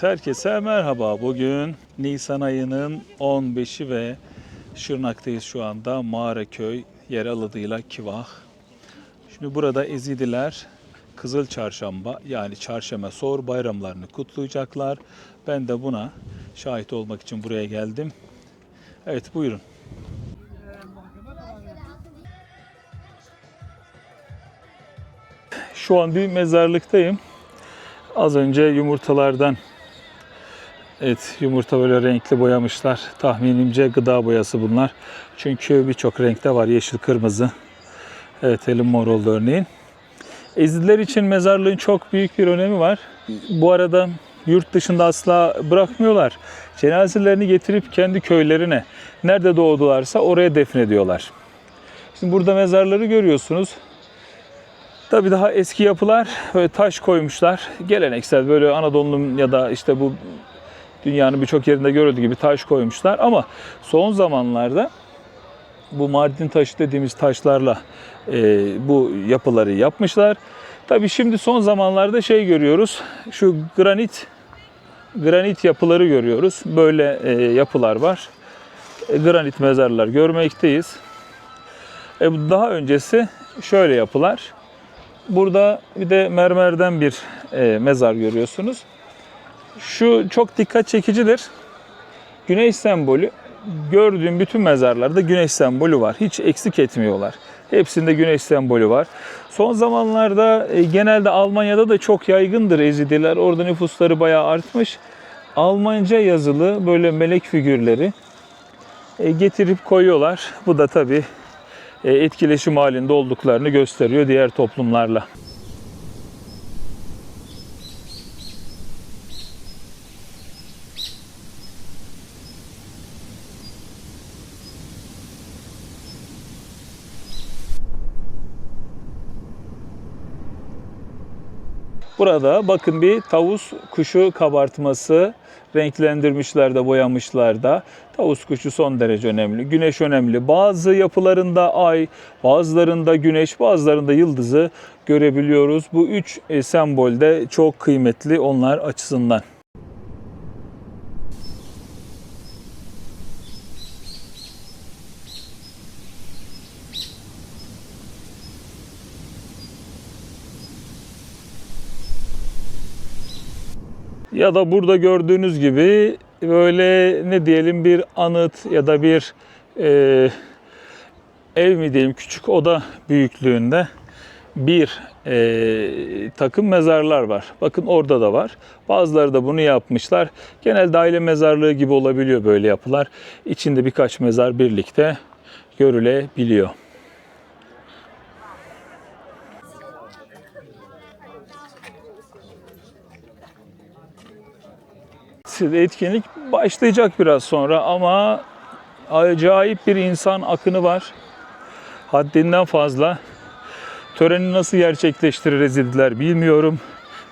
Herkese merhaba. Bugün Nisan ayının 15'i ve Şırnak'tayız şu anda. Mağaraköy, yerel adıyla Kivah. Şimdi burada Ezidiler Kızıl Çarşamba yani Çarşamba Sor bayramlarını kutlayacaklar. Ben de buna şahit olmak için buraya geldim. Evet, buyurun. Şu an bir mezarlıktayım. Az önce yumurtalardan, evet, yumurta böyle renkli boyamışlar. Tahminimce gıda boyası bunlar. Çünkü birçok renkte var. Yeşil, kırmızı. Evet, elim mor oldu örneğin. Ezidiler için mezarlığın çok büyük bir önemi var. Bu arada yurt dışında asla bırakmıyorlar. Cenazelerini getirip kendi köylerine, nerede doğdularsa oraya defnediyorlar. Şimdi burada mezarları görüyorsunuz. Tabii daha eski yapılar, böyle taş koymuşlar. Geleneksel böyle Anadolu'nun ya da işte bu dünyanın birçok yerinde görüldüğü gibi taş koymuşlar. Ama son zamanlarda bu Mardin taşı dediğimiz taşlarla bu yapıları yapmışlar. Tabii şimdi son zamanlarda şey görüyoruz. Şu granit yapıları görüyoruz. Böyle yapılar var. Granit mezarlar görmekteyiz. Daha öncesi şöyle yapılar. Burada bir de mermerden bir mezar görüyorsunuz. Şu çok dikkat çekicidir. Güneş sembolü. Gördüğüm bütün mezarlarda güneş sembolü var. Hiç eksik etmiyorlar. Hepsinde güneş sembolü var. Son zamanlarda genelde Almanya'da da çok yaygındır Ezidiler. Orada nüfusları bayağı artmış. Almanca yazılı böyle melek figürleri getirip koyuyorlar. Bu da tabii etkileşim halinde olduklarını gösteriyor diğer toplumlarla. Burada bakın bir tavus kuşu kabartması renklendirmişler de boyamışlar da. Tavus kuşu son derece önemli. Güneş önemli. Bazı yapılarında ay, bazılarında güneş, bazılarında yıldızı görebiliyoruz. Bu üç sembol de çok kıymetli onlar açısından. Ya da burada gördüğünüz gibi böyle ne diyelim bir anıt ya da bir ev mi diyeyim küçük oda büyüklüğünde bir takım mezarlar var. Bakın orada da var. Bazıları da bunu yapmışlar. Genelde aile mezarlığı gibi olabiliyor böyle yapılar. İçinde birkaç mezar birlikte görülebiliyor. Etkinlik başlayacak biraz sonra ama acayip bir insan akını var. Haddinden fazla. Töreni nasıl gerçekleştirir Ezidiler bilmiyorum.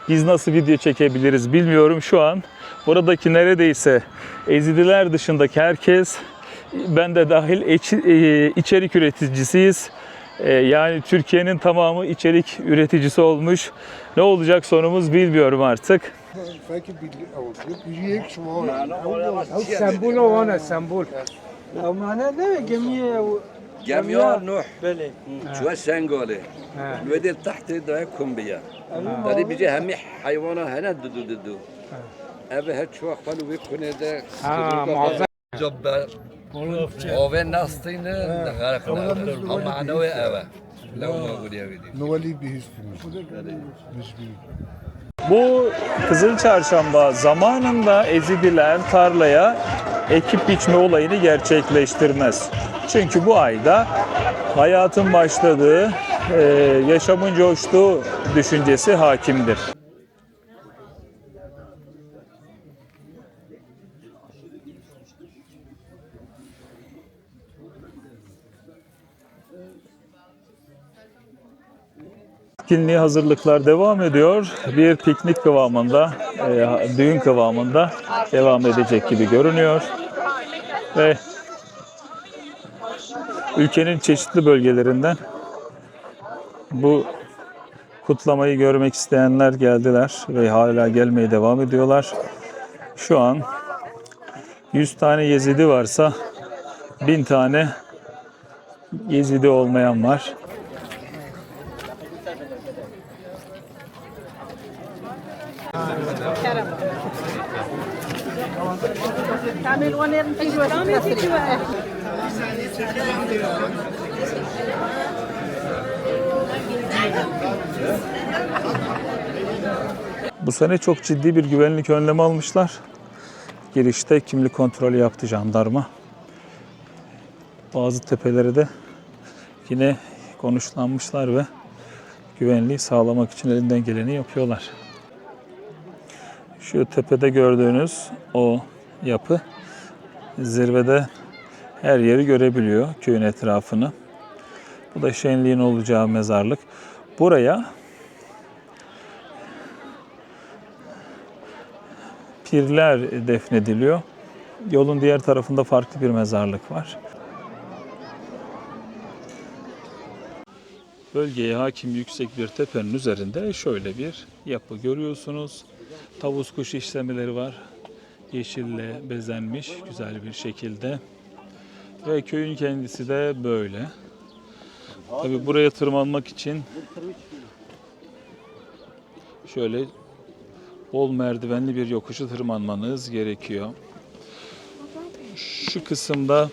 Biz nasıl video çekebiliriz bilmiyorum. Şu an buradaki neredeyse Ezidiler dışındaki herkes, ben de dahil içerik üreticisiyiz. Yani Türkiye'nin tamamı içerik üreticisi olmuş. Ne olacak sonumuz bilmiyorum artık. سمبول وانا سمبول او معناه ده جميع جميع نوح شو سنغولي الودي تحت ده كومبيا هذه بيجي همي حيوانه هنا دو دو ابي هات شو خلوا بيكون ده معظم جبار اوه ناستينه دخلنا هم معنوي ابا لو موجود يا ودي نولي به مش Bu Kızıl Çarşamba zamanında Ezidiler tarlaya ekip biçme olayını gerçekleştirmez. Çünkü bu ayda hayatın başladığı, yaşamın coştuğu düşüncesi hakimdir. Etkinliğe hazırlıklar devam ediyor. Bir piknik kıvamında, düğün kıvamında devam edecek gibi görünüyor. Ve ülkenin çeşitli bölgelerinden bu kutlamayı görmek isteyenler geldiler ve hala gelmeye devam ediyorlar. Şu an 100 tane Yezidi varsa 1000 tane Yezidi olmayan var. Bu sene çok ciddi bir güvenlik önlemi almışlar. Girişte kimlik kontrolü yaptı jandarma. Bazı tepelere de yine konuşlanmışlar ve güvenliği sağlamak için elinden geleni yapıyorlar. Şu tepede gördüğünüz o yapı zirvede her yeri görebiliyor, köyün etrafını. Bu da şenliğin olacağı mezarlık. Buraya pirler defnediliyor. Yolun diğer tarafında farklı bir mezarlık var. Bölgeye hakim yüksek bir tepenin üzerinde şöyle bir yapı görüyorsunuz. Tavus kuş işlemeleri var. Yeşille bezenmiş güzel bir şekilde. Ve köyün kendisi de böyle. Tabii buraya tırmanmak için şöyle bol merdivenli bir yokuşu tırmanmanız gerekiyor. Şu kısımda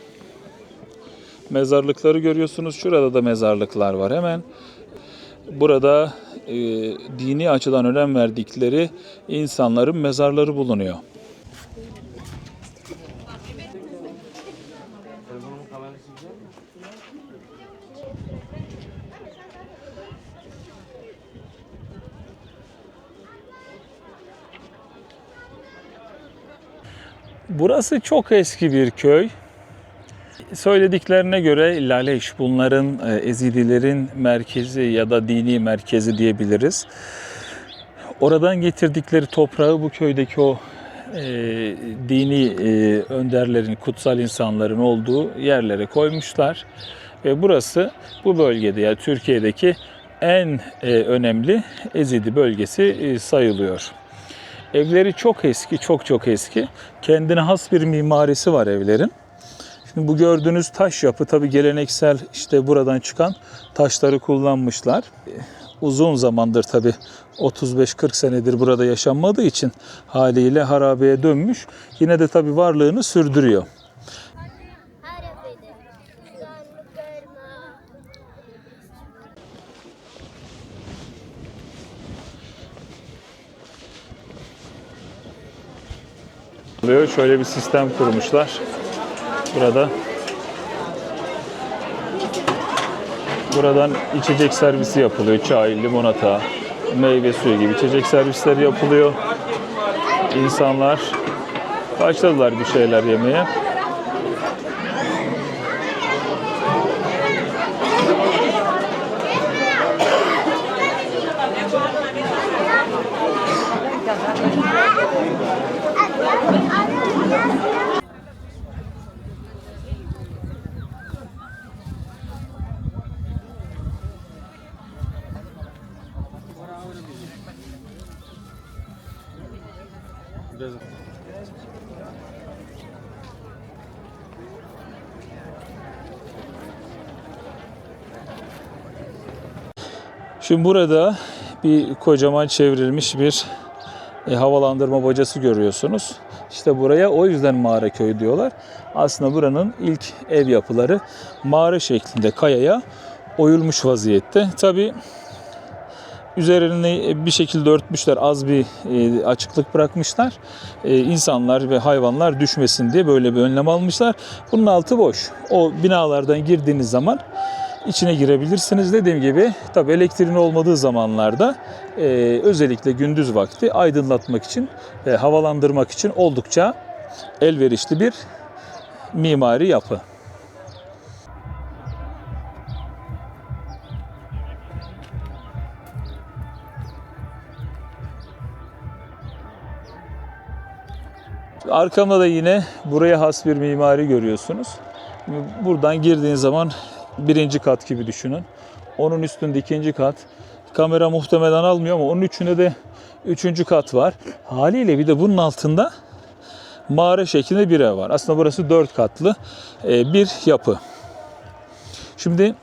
mezarlıkları görüyorsunuz. Şurada da mezarlıklar var. Hemen burada dini açıdan önem verdikleri insanların mezarları bulunuyor. Burası çok eski bir köy. Söylediklerine göre Laleş bunların Ezidilerin merkezi ya da dini merkezi diyebiliriz. Oradan getirdikleri toprağı bu köydeki o dini önderlerin, kutsal insanların olduğu yerlere koymuşlar. Ve burası bu bölgede yani Türkiye'deki en önemli Ezidi bölgesi sayılıyor. Evleri çok eski, çok eski. Kendine has bir mimarisi var evlerin. Şimdi bu gördüğünüz taş yapı tabii geleneksel işte buradan çıkan taşları kullanmışlar. Uzun zamandır tabii 35-40 senedir burada yaşanmadığı için haliyle harabeye dönmüş. Yine de tabii varlığını sürdürüyor. Şöyle bir sistem kurmuşlar. Buradan içecek servisi yapılıyor. Çay, limonata, meyve suyu gibi içecek servisleri yapılıyor. İnsanlar başladılar bir şeyler yemeye. Şimdi burada bir kocaman çevrilmiş bir havalandırma bacası görüyorsunuz. İşte buraya o yüzden mağara köyü diyorlar. Aslında buranın ilk ev yapıları mağara şeklinde kayaya oyulmuş vaziyette. Tabii üzerini bir şekilde örtmüşler, az bir açıklık bırakmışlar. İnsanlar ve hayvanlar düşmesin diye böyle bir önlem almışlar. Bunun altı boş. O binalardan girdiğiniz zaman içine girebilirsiniz. Dediğim gibi tabii elektriğin olmadığı zamanlarda özellikle gündüz vakti aydınlatmak için ve havalandırmak için oldukça elverişli bir mimari yapı. Arkamda da yine buraya has bir mimari görüyorsunuz. Buradan girdiğiniz zaman birinci kat gibi düşünün. Onun üstünde ikinci kat. Kamera muhtemelen almıyor ama onun üçünde de üçüncü kat var. Haliyle bir de bunun altında mağara şeklinde bir ev var. Aslında burası 4 katlı bir yapı. Şimdi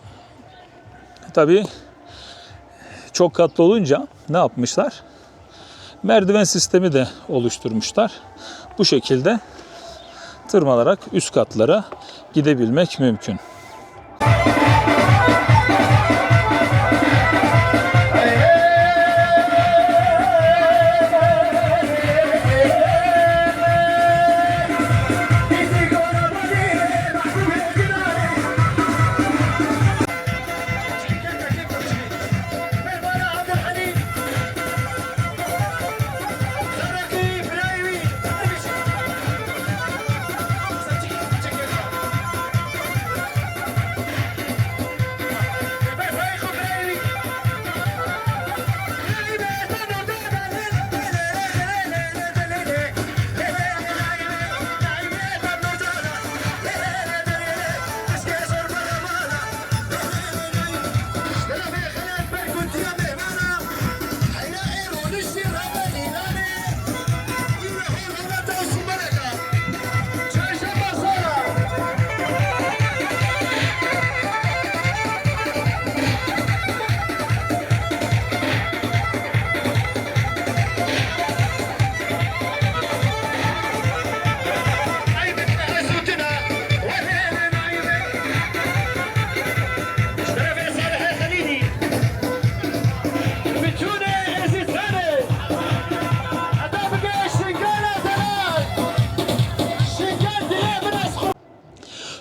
tabii çok katlı olunca ne yapmışlar? Merdiven sistemi de oluşturmuşlar. Bu şekilde tırmanarak üst katlara gidebilmek mümkün.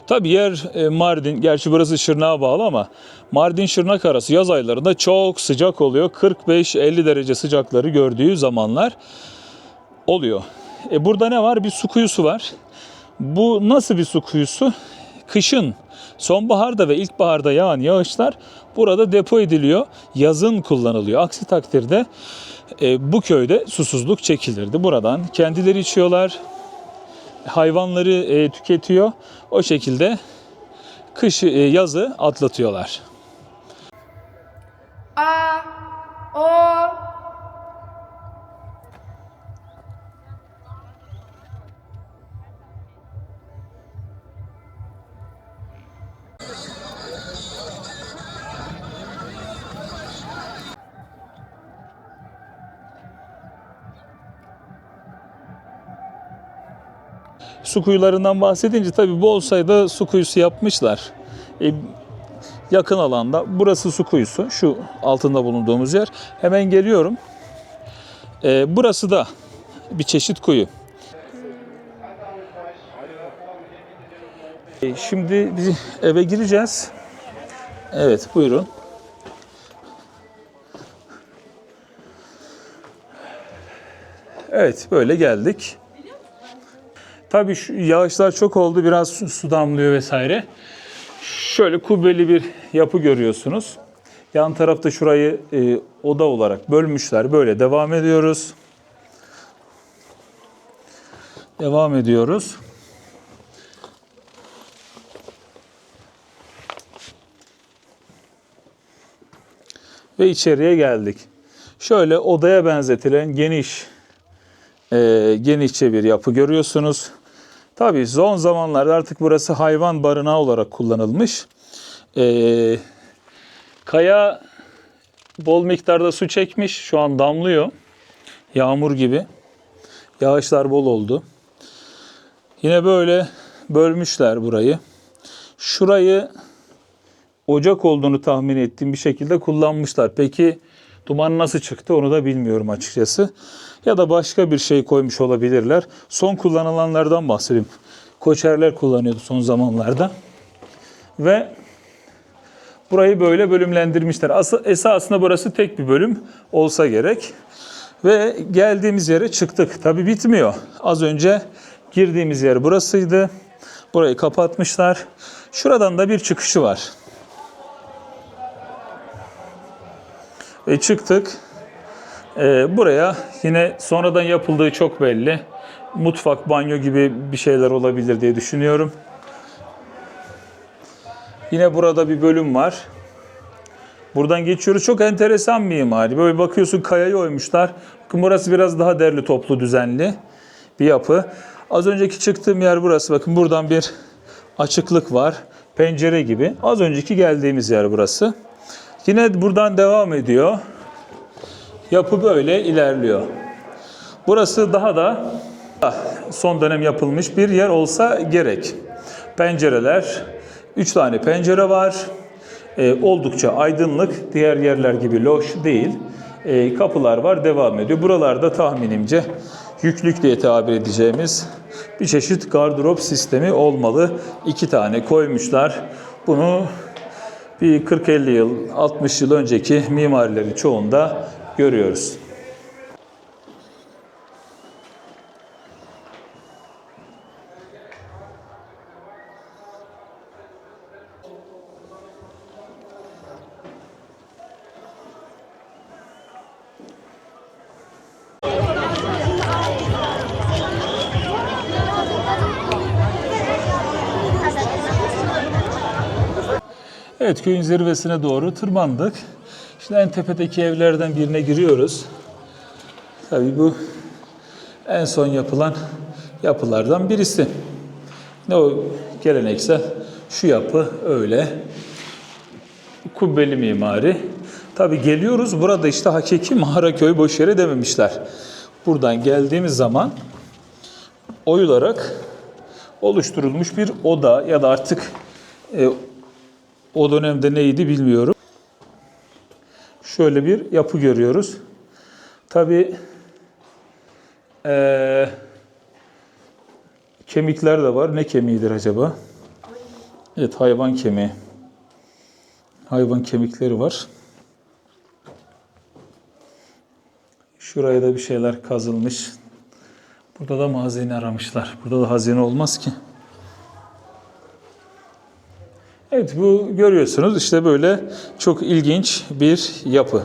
Tabii yer Mardin, gerçi burası Şırnak'a bağlı ama Mardin-Şırnak arası yaz aylarında çok sıcak oluyor. 45-50 derece sıcakları gördüğü zamanlar oluyor. Burada ne var? Bir su kuyusu var. Bu nasıl bir su kuyusu? Kışın, sonbaharda ve ilkbaharda yağan yağışlar burada depo ediliyor. Yazın kullanılıyor. Aksi takdirde bu köyde susuzluk çekilirdi. Buradan kendileri içiyorlar. Hayvanları tüketiyor. O şekilde yazı atlatıyorlar. A, O. Su kuyularından bahsedince tabii bol sayıda su kuyusu yapmışlar. Yakın alanda burası su kuyusu. Şu altında bulunduğumuz yer. Hemen geliyorum. Burası da bir çeşit kuyu. Şimdi biz eve gireceğiz. Evet, buyurun. Evet, böyle geldik. Tabii şu yağışlar çok oldu, biraz su damlıyor vesaire. Şöyle kubbeli bir yapı görüyorsunuz. Yan tarafta şurayı oda olarak bölmüşler. Böyle devam ediyoruz. Devam ediyoruz. Ve içeriye geldik. Şöyle odaya benzetilen genişçe bir yapı görüyorsunuz. Tabii son zamanlarda artık burası hayvan barınağı olarak kullanılmış. Kaya bol miktarda su çekmiş. Şu an damlıyor. Yağmur gibi. Yağışlar bol oldu. Yine böyle bölmüşler burayı. Şurayı ocak olduğunu tahmin ettiğim bir şekilde kullanmışlar. Peki duman nasıl çıktı onu da bilmiyorum açıkçası. Ya da başka bir şey koymuş olabilirler. Son kullanılanlardan bahsedeyim. Koçerler kullanıyordu son zamanlarda. Ve burayı böyle bölümlendirmişler. Esasında burası tek bir bölüm olsa gerek. Ve geldiğimiz yere çıktık. Tabii bitmiyor. Az önce girdiğimiz yer burasıydı. Burayı kapatmışlar. Şuradan da bir çıkışı var. Ve çıktık. Buraya yine sonradan yapıldığı çok belli. Mutfak, banyo gibi bir şeyler olabilir diye düşünüyorum. Yine burada bir bölüm var. Buradan geçiyoruz. Çok enteresan mimari. Böyle bakıyorsun kayayı oymuşlar. Bakın burası biraz daha derli toplu düzenli bir yapı. Az önceki çıktığım yer burası. Bakın buradan bir açıklık var. Pencere gibi. Az önceki geldiğimiz yer burası. Yine buradan devam ediyor. Yapı böyle ilerliyor. Burası daha da son dönem yapılmış bir yer olsa gerek. Pencereler, 3 tane pencere var. Oldukça aydınlık. Diğer yerler gibi loş değil. Kapılar var, devam ediyor. Buralarda tahminimce yüklük diye tabir edeceğimiz bir çeşit gardırop sistemi olmalı. 2 tane koymuşlar. Bunu bir 40-50 yıl, 60 yıl önceki mimarilerin çoğunda görüyoruz. Evet, köyün zirvesine doğru tırmandık. Şimdi en tepedeki evlerden birine giriyoruz. Tabii bu en son yapılan yapılardan birisi. Ne o geleneksel şu yapı öyle. Kubbeli mimari. Tabii geliyoruz, burada işte hakiki Mağaraköy boş yere dememişler. Buradan geldiğimiz zaman oyularak oluşturulmuş bir oda ya da artık o dönemde neydi bilmiyorum. Şöyle bir yapı görüyoruz. Tabii kemikler de var. Ne kemiğidir acaba? Evet, hayvan kemiği. Hayvan kemikleri var. Şuraya da bir şeyler kazılmış. Burada da hazine aramışlar. Burada da hazine olmaz ki. Evet, bu görüyorsunuz işte böyle çok ilginç bir yapı.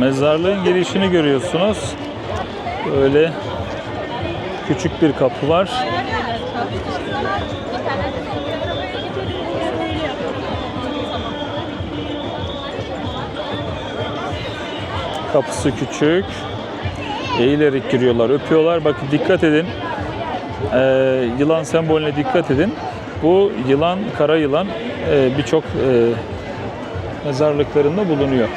Mezarlığın girişini görüyorsunuz. Böyle küçük bir kapı var. Kapısı küçük. Eğilerek giriyorlar, öpüyorlar. Bakın dikkat edin. Yılan sembolüne dikkat edin. Bu yılan, kara yılan birçok mezarlıklarında bulunuyor.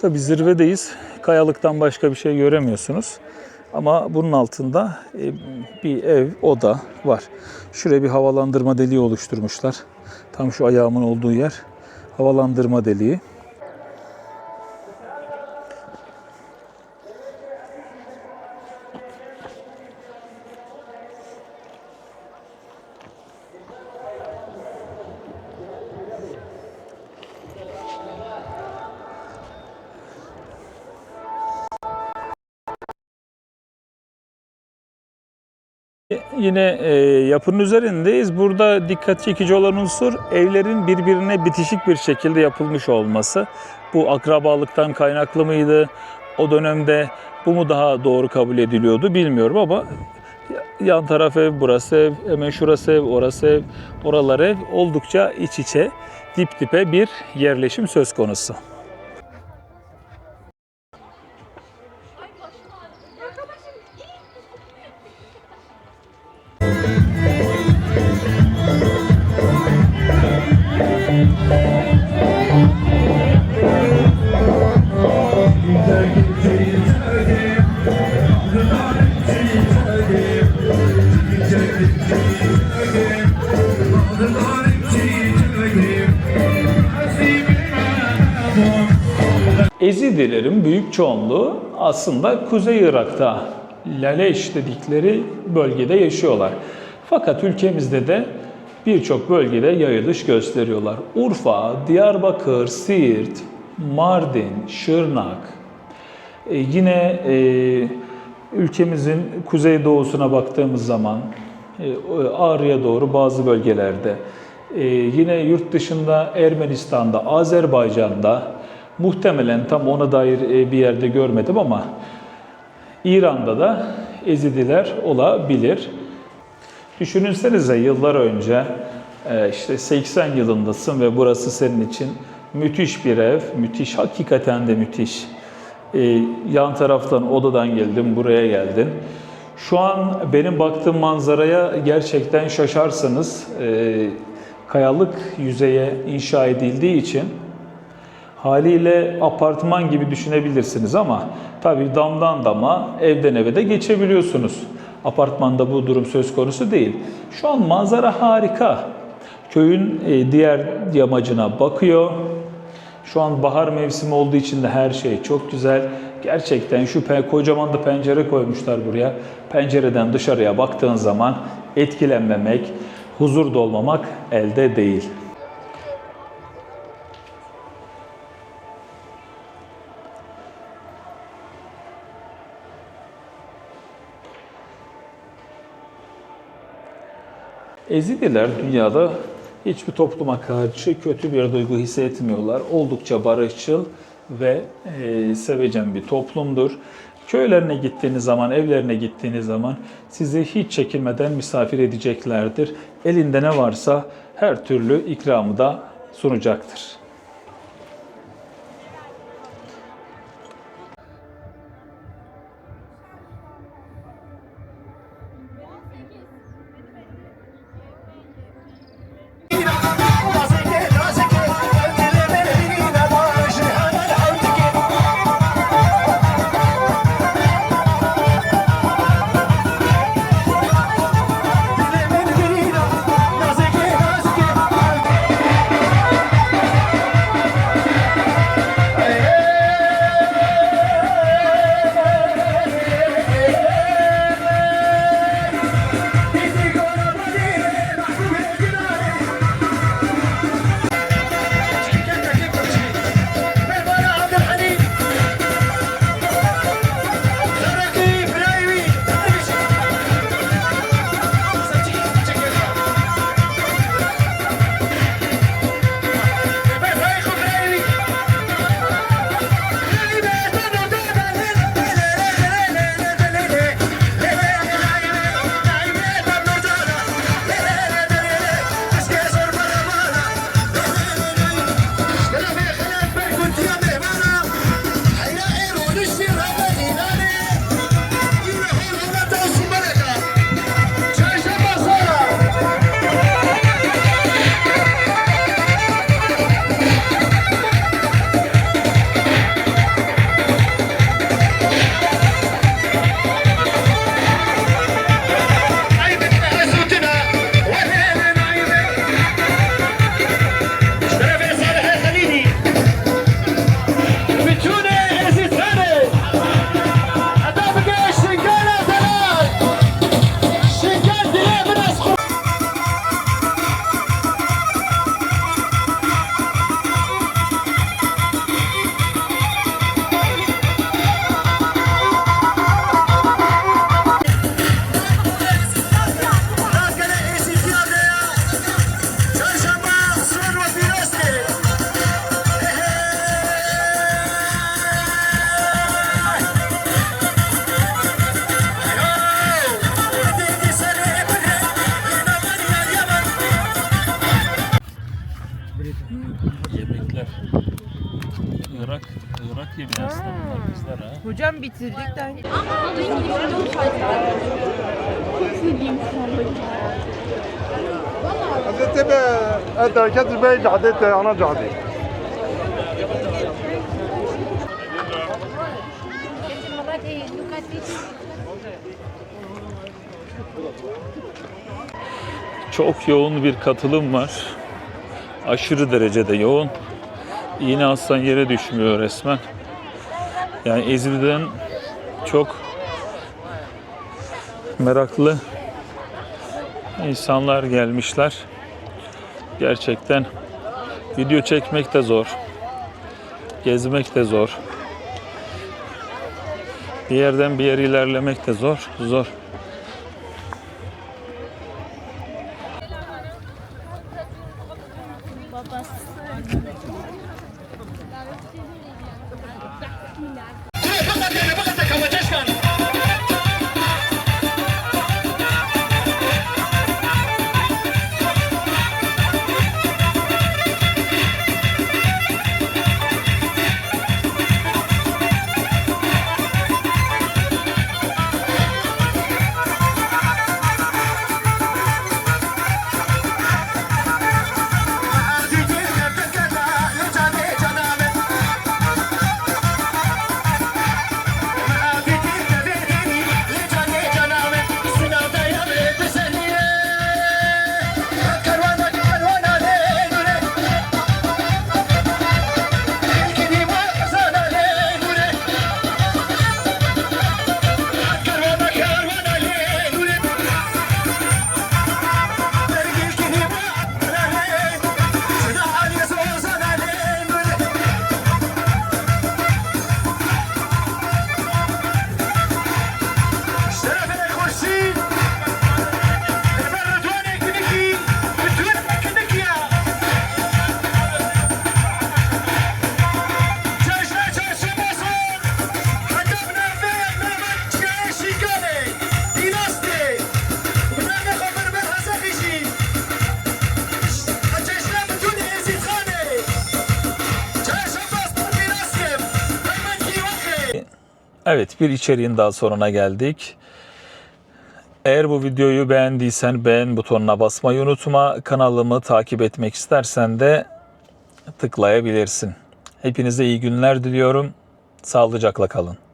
Tabii zirvedeyiz. Kayalıktan başka bir şey göremiyorsunuz. Ama bunun altında bir ev, oda var. Şuraya bir havalandırma deliği oluşturmuşlar. Tam şu ayağımın olduğu yer havalandırma deliği. Yine yapının üzerindeyiz. Burada dikkat çekici olan unsur evlerin birbirine bitişik bir şekilde yapılmış olması. Bu akrabalıktan kaynaklı mıydı? O dönemde bu mu daha doğru kabul ediliyordu bilmiyorum ama yan taraf ev, burası ev, hemen şurası ev, orası ev, oralar ev. Oldukça iç içe, dip dipe bir yerleşim söz konusu. Ezidilerin büyük çoğunluğu aslında Kuzey Irak'ta Laleş dedikleri bölgede yaşıyorlar. Fakat ülkemizde de birçok bölgede yayılış gösteriyorlar. Urfa, Diyarbakır, Siirt, Mardin, Şırnak, yine ülkemizin kuzeydoğusuna baktığımız zaman Ağrı'ya doğru bazı bölgelerde, yine yurt dışında Ermenistan'da, Azerbaycan'da, muhtemelen tam ona dair bir yerde görmedim ama İran'da da Ezidiler olabilir. Düşünsenize yıllar önce işte 80 yılındasın ve burası senin için müthiş bir ev, müthiş, hakikaten de müthiş. Yan taraftan odadan geldin, buraya geldin. Şu an benim baktığım manzaraya gerçekten şaşarsınız. Kayalık yüzeye inşa edildiği için haliyle apartman gibi düşünebilirsiniz ama tabii damdan dama, evden eve de geçebiliyorsunuz. Apartmanda bu durum söz konusu değil. Şu an manzara harika. Köyün diğer yamacına bakıyor. Şu an bahar mevsimi olduğu için de her şey çok güzel. Gerçekten şu kocaman da pencere koymuşlar buraya. Pencereden dışarıya baktığın zaman etkilenmemek, huzur dolmamak elde değil. Ezidiler dünyada hiçbir topluma karşı kötü bir duygu hissetmiyorlar. Oldukça barışçıl ve sevecen bir toplumdur. Köylerine gittiğiniz zaman, evlerine gittiğiniz zaman sizi hiç çekinmeden misafir edeceklerdir. Elinde ne varsa her türlü ikramı da sunacaktır. Yemekler. Irak yemeği aslında bunlar bizler ha. Hocam bitirdik de. حددت انت كتر بيت حددت انا جهدي Çok yoğun bir katılım var. Aşırı derecede yoğun. İğne aslan yere düşmüyor resmen. Yani Ezili'den çok meraklı insanlar gelmişler. Gerçekten video çekmek de zor. Gezmek de zor. Bir yerden bir yere ilerlemek de zor. Zor. Evet, bir içeriğin daha sonuna geldik. Eğer bu videoyu beğendiysen beğen butonuna basmayı unutma. Kanalımı takip etmek istersen de tıklayabilirsin. Hepinize iyi günler diliyorum. Sağlıcakla kalın.